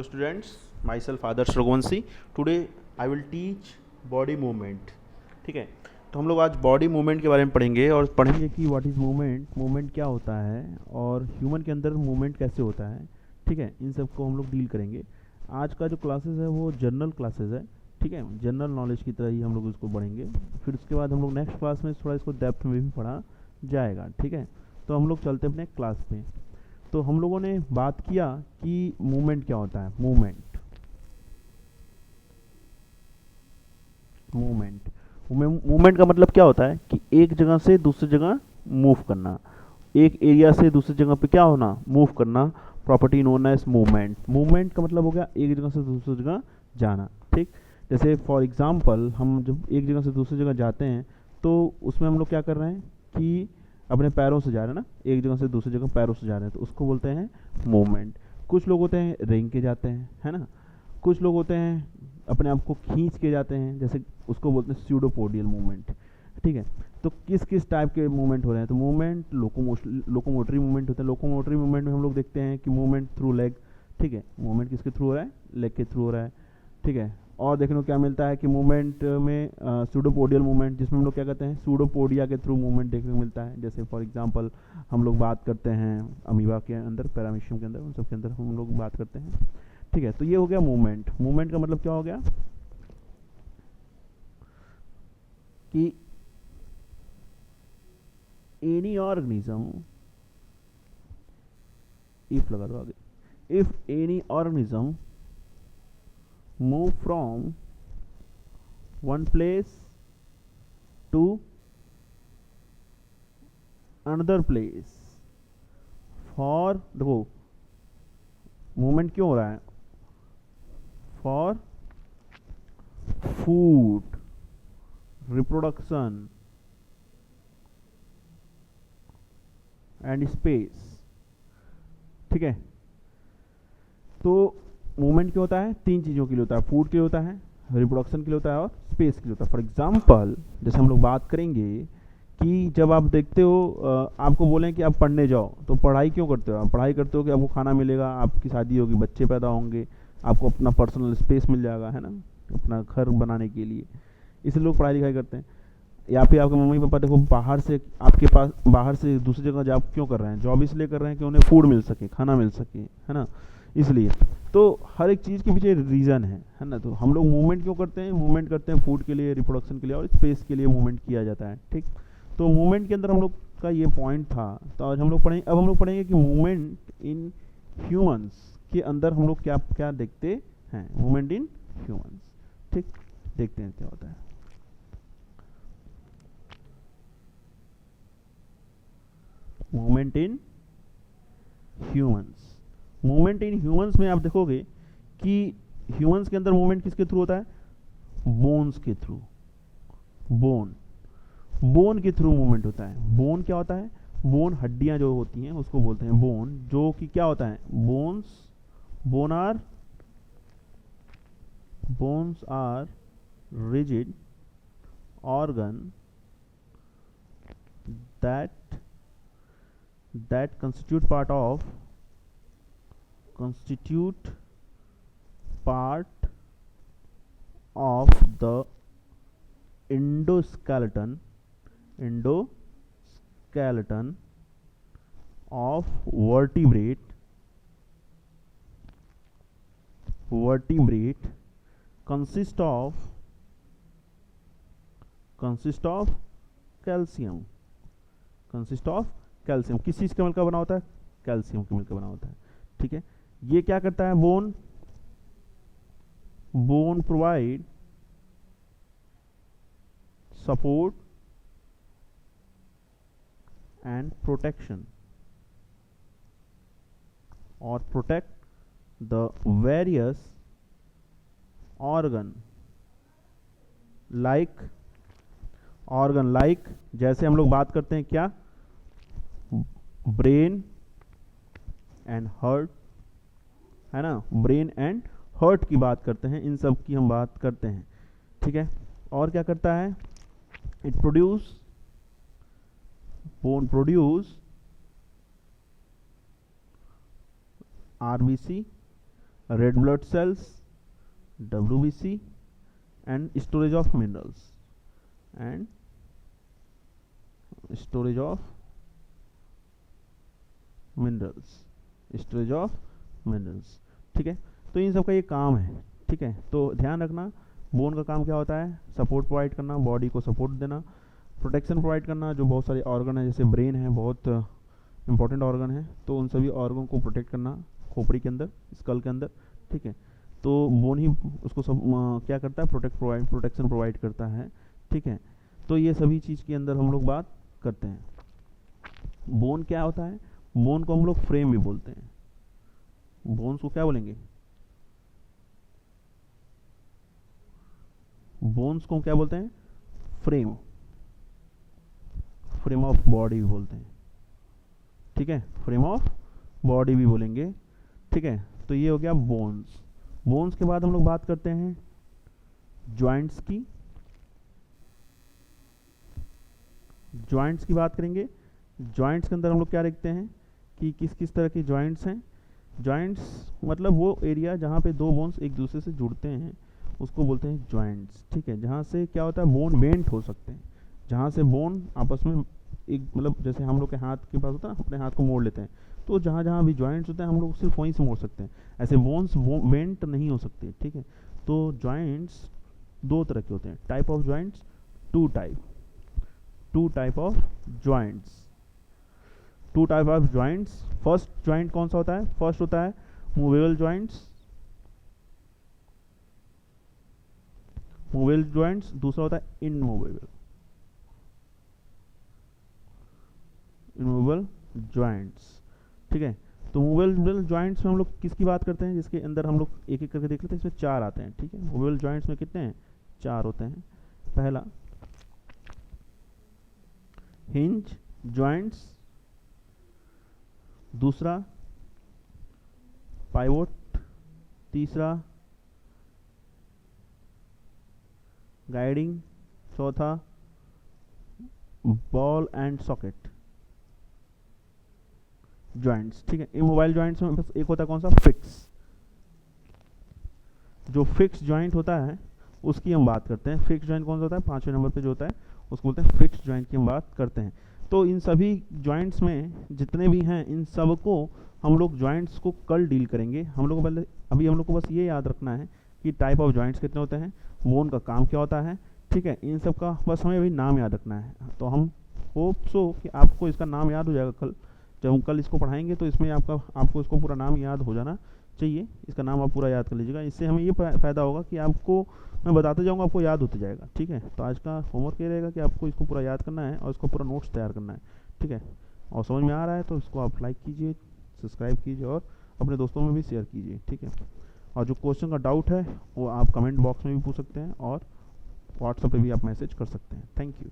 Hello students, myself Adarsh Raghuvanshi. Today I will teach body movement. ठीक है, तो हम लोग आज बॉडी मूवमेंट के बारे में पढ़ेंगे और पढ़ेंगे कि व्हाट इज़ मूवमेंट, मूवमेंट क्या होता है और ह्यूमन के अंदर मूवमेंट कैसे होता है. ठीक है, इन सब को हम लोग डील करेंगे. आज का जो क्लासेस है वो जनरल क्लासेस है. ठीक है, जनरल नॉलेज की तरह ही हम लोग इसको पढ़ेंगे. फिर उसके बाद हम लोग नेक्स्ट क्लास में थोड़ा इसको डेप्थ में भी पढ़ा जाएगा. ठीक है, तो हम लोग चलते अपने क्लास पे. तो हम लोगों ने बात किया कि मूवमेंट क्या होता है. मूवमेंट मूवमेंट मूवमेंट का मतलब क्या होता है कि एक जगह से दूसरी जगह मूव करना, एक एरिया से दूसरी जगह पे क्या होना, मूव करना. Property known as movement. Movement का मतलब हो गया एक जगह से दूसरी जगह जाना. ठीक, जैसे फॉर एग्जांपल हम जब एक जगह से दूसरी जगह जाते हैं तो उसमें हम लोग क्या कर रहे हैं कि अपने पैरों से जा रहे हैं ना, एक जगह से दूसरी जगह पैरों से जा रहे हैं, तो उसको बोलते हैं मूवमेंट. कुछ लोग होते हैं रेंग के जाते हैं, है ना. कुछ लोग होते हैं अपने आप को खींच के जाते हैं, जैसे उसको बोलते हैं स्यूडोपोडियल मूवमेंट. ठीक है, तो किस किस टाइप के मूवमेंट हो रहे हैं. तो मूवमेंट लोकोमोटरी मूवमेंट होता है. लोकोमोटरी मूवमेंट में हम लोग देखते हैं कि मूवमेंट थ्रू लेग. ठीक है, मूवमेंट किसके थ्रू हो रहा है, लेग के थ्रू हो रहा है. ठीक है, और देखने को क्या मिलता है कि मूवमेंट में सूडोपोडियल मूवमेंट, जिसमें हम लोग क्या कहते हैं सूडोपोडिया के थ्रू मूवमेंट देखने को मिलता है. जैसे फॉर एग्जांपल हम लोग बात करते हैं अमीबा के अंदर, पैरामीशियम के अंदर, उन सब के अंदर हम लोग बात करते हैं. ठीक है, तो ये हो गया मूवमेंट. मूवमेंट का मतलब क्या हो गया कि एनी ऑर्गेनिज्म, इफ लगा दो आगे, if any organism move from one place to another place for, देखो मूवमेंट क्यों हो रहा है, for food, reproduction and space. ठीक है, तो मूवमेंट क्यों होता है, तीन चीज़ों के लिए होता है. फूड के लिए होता है, रिप्रोडक्शन के लिए होता है और स्पेस के लिए होता है. फॉर एग्जांपल जैसे हम लोग बात करेंगे कि जब आप देखते हो आपको बोलें कि आप पढ़ने जाओ, तो पढ़ाई क्यों करते हो. आप पढ़ाई करते हो कि आपको खाना मिलेगा, आपकी शादी होगी, बच्चे पैदा होंगे, आपको अपना पर्सनल स्पेस मिल जाएगा, है ना, अपना घर बनाने के लिए. इसलिए लोग पढ़ाई लिखाई करते हैं. या फिर आपके मम्मी पापा देखो बाहर से आपके पास, बाहर से दूसरी जगह जॉब क्यों कर रहे हैं, जॉब इसलिए कर रहे हैं कि उन्हें फूड मिल सके, खाना मिल सके, है ना, इसलिए. तो हर एक चीज़ के पीछे रीज़न है ना. तो हम लोग मूवमेंट क्यों करते हैं, मूवमेंट करते हैं फूड के लिए, रिप्रोडक्शन के लिए और स्पेस के लिए मूवमेंट किया जाता है. ठीक, तो मूवमेंट के अंदर हम लोग का ये पॉइंट था. तो आज हम लोग पढ़ेंगे, अब हम लोग पढ़ेंगे कि मूवमेंट इन ह्यूमंस के अंदर हम लोग क्या क्या देखते हैं. Movement in humans. ठीक, देखते हैं क्या होता है. Movement in humans. Movement in humans में आप देखोगे कि ह्यूमंस के अंदर मूवमेंट किसके थ्रू होता है, बोन्स के थ्रू. बोन के थ्रू मूवमेंट होता है. बोन क्या होता है, बोन हड्डियां जो होती हैं उसको बोलते हैं बोन, जो कि क्या होता है, bones, bones are rigid organ that constitute part of the endoskeleton of vertebrate consist of calcium. किस चीज़ का मिलकर बना होता है, कैल्शियम के मिलकर बना होता है. ठीक है, ये क्या करता है, bone provide support and protection और protect the various organ like जैसे हम लोग बात करते हैं क्या, ब्रेन एंड हार्ट, है ना, ब्रेन एंड हार्ट की बात करते हैं, इन सब की हम बात करते हैं. ठीक है, और क्या करता है, it bone produce RBC, red blood cells, WBC, and storage of minerals, and storage of minerals, storage of minerals. ठीक है, तो इन सब का ये काम है। ठीक है, तो ध्यान रखना बोन का काम क्या होता है, सपोर्ट प्रोवाइड करना, बॉडी को सपोर्ट देना, प्रोटेक्शन प्रोवाइड करना। जो बहुत सारे ऑर्गन है जैसे ब्रेन है, बहुत इंपॉर्टेंट ऑर्गन है, तो उन सभी ऑर्गन को प्रोटेक्ट करना खोपड़ी के अंदर, स्कल के अंदर। ठीक है, तो बोन ही उसको सब क्या करता है, प्रोटेक्शन प्रोवाइड करता है। ठीक है, तो ये सभी चीज़ के अंदर हम लोग बात करते हैं। बोन क्या होता है, बोन को हम लोग फ्रेम भी बोलते हैं। बोन्स को क्या बोलेंगे, बोन्स को क्या बोलते हैं, फ्रेम, फ्रेम ऑफ बॉडी भी बोलते हैं। ठीक है, फ्रेम ऑफ बॉडी भी बोलेंगे। ठीक है, तो ये हो गया बोन्स। बोन्स के बाद हम लोग बात करते हैं जॉइंट्स की। जॉइंट्स की बात करेंगे। जॉइंट्स के अंदर हम लोग क्या देखते हैं कि किस किस तरह के जॉइंट्स हैं। जॉइंट्स मतलब वो एरिया जहाँ पे दो बोन्स एक दूसरे से जुड़ते हैं, उसको बोलते हैं जॉइंट्स। ठीक है, जहाँ से क्या होता है, बोन बेंट हो सकते हैं, जहाँ से बोन आपस में एक मतलब जैसे हम लोग के हाथ के पास होता है, अपने हाथ को मोड़ लेते हैं, तो जहाँ जहाँ भी जॉइंट्स होते हैं हम लोग सिर्फ वहीं से मोड़ सकते हैं, ऐसे बोन्स बेंट नहीं हो सकते। ठीक है, तो जॉइंट्स दो तरह के होते हैं, type of joints, two type of joints, two type of joints. First joint कौन सा होता है, फर्स्ट होता है मूवेबल जॉइंट्स, मूवेबल जॉइंट्स। दूसरा होता है इनमूवेबल जॉइंट्स। ठीक है, तो मूवेबल जॉइंट्स में हम लोग किसकी बात करते हैं, जिसके अंदर हम लोग एक एक करके देख लेते हैं। इसमें 4 आते हैं। ठीक है, मूवेबल जॉइंट्स में कितने हैं, 4 होते हैं। पहला हिंज जॉइंट्स, दूसरा पाइवोट, तीसरा गाइडिंग, चौथा बॉल एंड सॉकेट जॉइंट्स। ठीक है, इमोबाइल जॉइंट्स में बस एक होता है कौन सा, फिक्स। जो फिक्स जॉइंट होता है उसकी हम बात करते हैं। फिक्स जॉइंट कौन सा होता है, 5वें नंबर पे जो होता है उसको बोलते हैं फिक्स जॉइंट की हम बात करते हैं। तो इन सभी जॉइंट्स में जितने भी हैं, इन सब को हम लोग जॉइंट्स को कल डील करेंगे। हम लोग को पहले अभी हम लोग को बस ये याद रखना है कि टाइप ऑफ जॉइंट्स कितने होते हैं, बोन का काम क्या होता है। ठीक है, इन सब का बस हमें अभी नाम याद रखना है। तो हम होप सो कि आपको इसका नाम याद हो जाएगा कल जब हम कल इसको पढ़ाएंगे, तो इसमें आपको इसको पूरा नाम याद हो जाना चाहिए। इसका नाम आप पूरा याद कर लीजिएगा, इससे हमें ये फ़ायदा होगा कि आपको मैं बताते जाऊँगा, आपको याद होते जाएगा। ठीक है, तो आज का होमवर्क ये रहेगा कि आपको इसको पूरा याद करना है और इसको पूरा नोट्स तैयार करना है। ठीक है, और समझ में आ रहा है तो इसको आप लाइक कीजिए, सब्सक्राइब कीजिए और अपने दोस्तों में भी शेयर कीजिए। ठीक है, और जो क्वेश्चन का डाउट है वो आप कमेंट बॉक्स में भी पूछ सकते हैं और व्हाट्सएप पे भी आप मैसेज कर सकते हैं। Thank you.